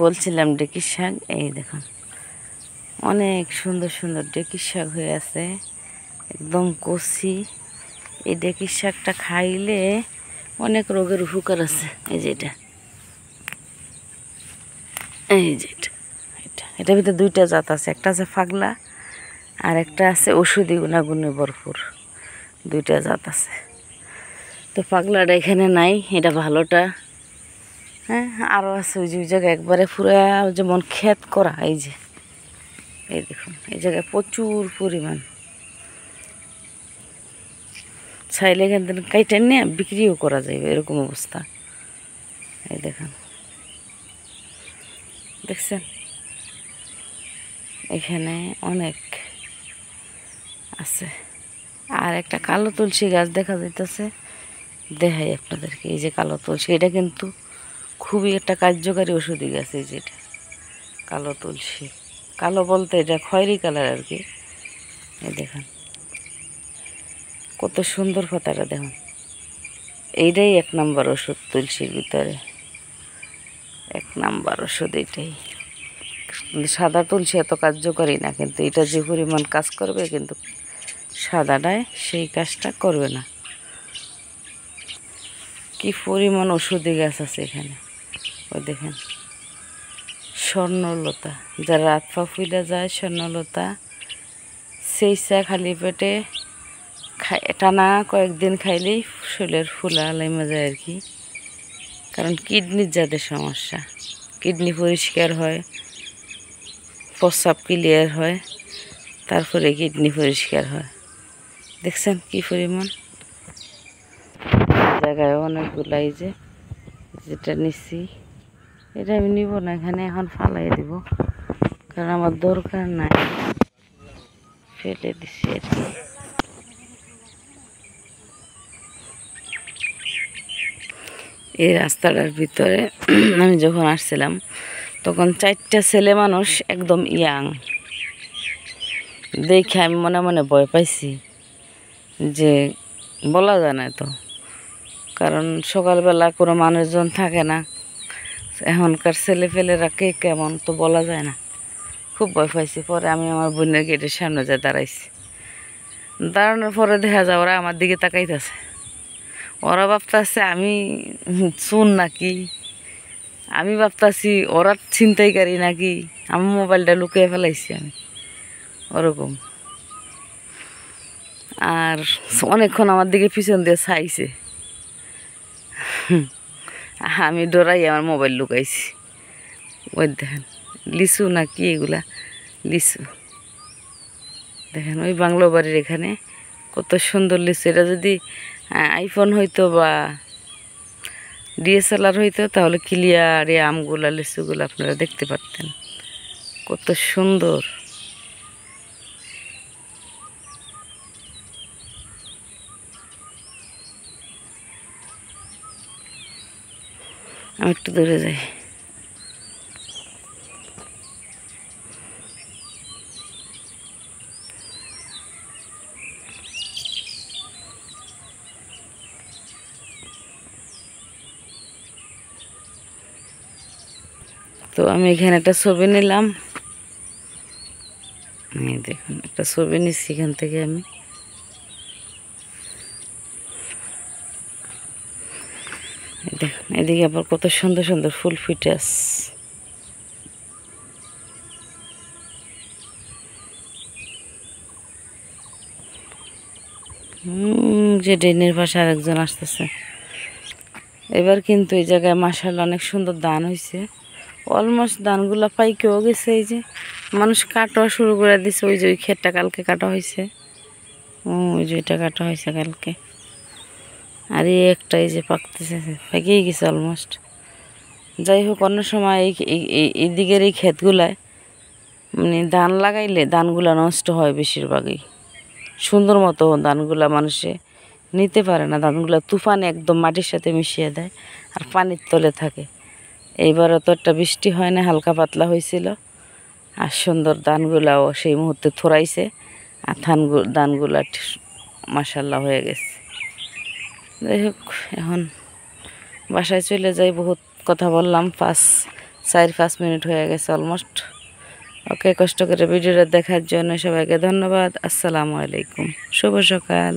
বলছিলাম ডেকির শাক, এই দেখুন অনেক সুন্দর সুন্দর ডেকির শাক হয়ে আছে, একদম কচি। এই ডেকির শাকটা খাইলে অনেক রোগের উপকার আছে। এই যে এটা, এই যে এটার ভিতরে দুইটা জাত আছে, একটা আছে ফাগলা আর একটা আছে ওষুধি গুণাগুণে ভরপুর, দুইটা জাত আছে। তো পাগলাটা এখানে নাই, এটা ভালোটা। হ্যাঁ, আরও আছে ওই যে ওই জায়গায় একবারে পুরো যেমন ক্ষেত করা। এই যে এই দেখুন, এই জায়গায় প্রচুর পরিমাণ, চাইলে এখান থেকে কাইটে নিয়ে বিক্রিও করা যাবে, এরকম অবস্থা। এই দেখুন, দেখছেন এখানে অনেক আছে। আর একটা কালো তুলসী গাছ দেখা যাইতেছে, দেখাই আপনাদেরকে। এই যে কালো তুলসী, এটা কিন্তু খুবই একটা কার্যকারী ওষুধি গাছ। এই যে এটা কালো তুলসী, কালো বলতে এটা খয়েরি কালার আর কি। এই দেখুন কত সুন্দর পাতাটা, দেখুন এইটাই 1 নম্বর ওষুধ তুলসীর ভিতরে, 1 নম্বর ওষুধ এইটাই। কিন্তু সাদা তুলসী এত কার্যকরী না, কিন্তু এটা যে পরিমাণ কাজ করবে, কিন্তু সাদাটায় সেই কাজটা করবে না। কি পরিমাণ ওষুধি গাছ আছে এখানে। ওই দেখেন স্বর্ণলতা, যারা রাত পা ফুলে যায়, স্বর্ণলতা সেই চা খালি পেটে টানা কয়েকদিন খাইলেই শরীরের ফুলা লাইমা যায় আর কি। কারণ কিডনির যাদের সমস্যা, কিডনি পরিষ্কার হয়, প্রস্রাব ক্লিয়ার হয়, তারপরে কিডনি পরিষ্কার হয়। দেখছেন কি পরিমাণ জায়গায় অনেকগুলো। এই যে যেটা নিচ্ছি, এটা আমি নিব না, এখানে এখন ফালাই দিব, কারণ আমার দরকার নাই, ফেলে দিচ্ছি আর কি। এই রাস্তাটার ভিতরে আমি যখন আসছিলাম তখন 4টা ছেলে মানুষ একদম ইয়াং, দেখে আমি মনে মনে ভয় পাইছি, যে বলা যায় না তো, কারণ সকালবেলা কোনো মানুষজন থাকে না, এখনকার ছেলেপেলেরা কে কেমন তো বলা যায় না। খুব ভয় পাইছি। পরে আমি আমার বোনের গেটের সামনে যা দাঁড়াইছি, দাঁড়ানোর পরে দেখা যায় ওরা আমার দিকে তাকাইতেছে, ওরা ভাবতেছে আমি চুন নাকি, আমি ভাবতেছি ওরা ছিনতাইকারী নাকি, আমার মোবাইলটা লুকিয়ে ফেলাইছি আমি, ওরকম। আর অনেকক্ষণ আমার দিকে পিছন দিয়ে চাইছে, আমি ডরাই আমার মোবাইল লুকাইছি। ওই দেখেন লিচু নাকি এগুলা, লিচু দেখেন ওই বাংলো বাড়ির এখানে কত সুন্দর লিচু। এটা যদি আইফোন হইতো বা DSLR হইতো, তাহলে ক্লিয়ার এই আমগুলা লিচুগুলো আপনারা দেখতে পারতেন, কত সুন্দর। আমি একটু দূরে যাই। তো আমি এখানে একটা ছবি নিলাম, দেখুন একটা ছবি নিচ্ছি এখান থেকে আমি। দেখুন এদিকে আবার কত সুন্দর সুন্দর ফুল ফুটে আছে। যে ড্রেনের পাশে আরেকজন আসতেছে। এবার কিন্তু এই জায়গায় মাশাআল্লাহ অনেক সুন্দর ধান হয়েছে, অলমোস্ট ধানগুলো পাইকেও গেছে। এই যে মানুষ কাটা শুরু করে দিছে, ওই যে ওই ক্ষেতটা কালকে কাটা হয়েছে, ওই যে এটা কাটা হয়েছে কালকে। আর এই একটা এই যে পাকতেছে, পাকেই গেছে অলমোস্ট। যাই হোক, অন্য সময় এই দিকের এই ক্ষেতগুলায় মানে ধান লাগাইলে ধানগুলা নষ্ট হয় বেশিরভাগই, সুন্দর মতো ধানগুলা মানুষে নিতে পারে না, ধানগুলা তুফানে একদম মাটির সাথে মিশিয়ে দেয় আর পানির তলে থাকে। এইবারও তো একটা বৃষ্টি হয় না, হালকা পাতলা হয়েছিল, আর সুন্দর ধানগুলাও সেই মুহূর্তে থরাইছে, আর ধানগুলা মাশাআল্লাহ হয়ে গেছে। যাই হোক, এখন বাসায় চলে যাই। বহুত কথা বললাম, 5 4-5 মিনিট হয়ে গেছে অলমোস্ট। ওকে, কষ্ট করে ভিডিওটা দেখার জন্য সবাইকে ধন্যবাদ। আসসালামু আলাইকুম, শুভ সকাল।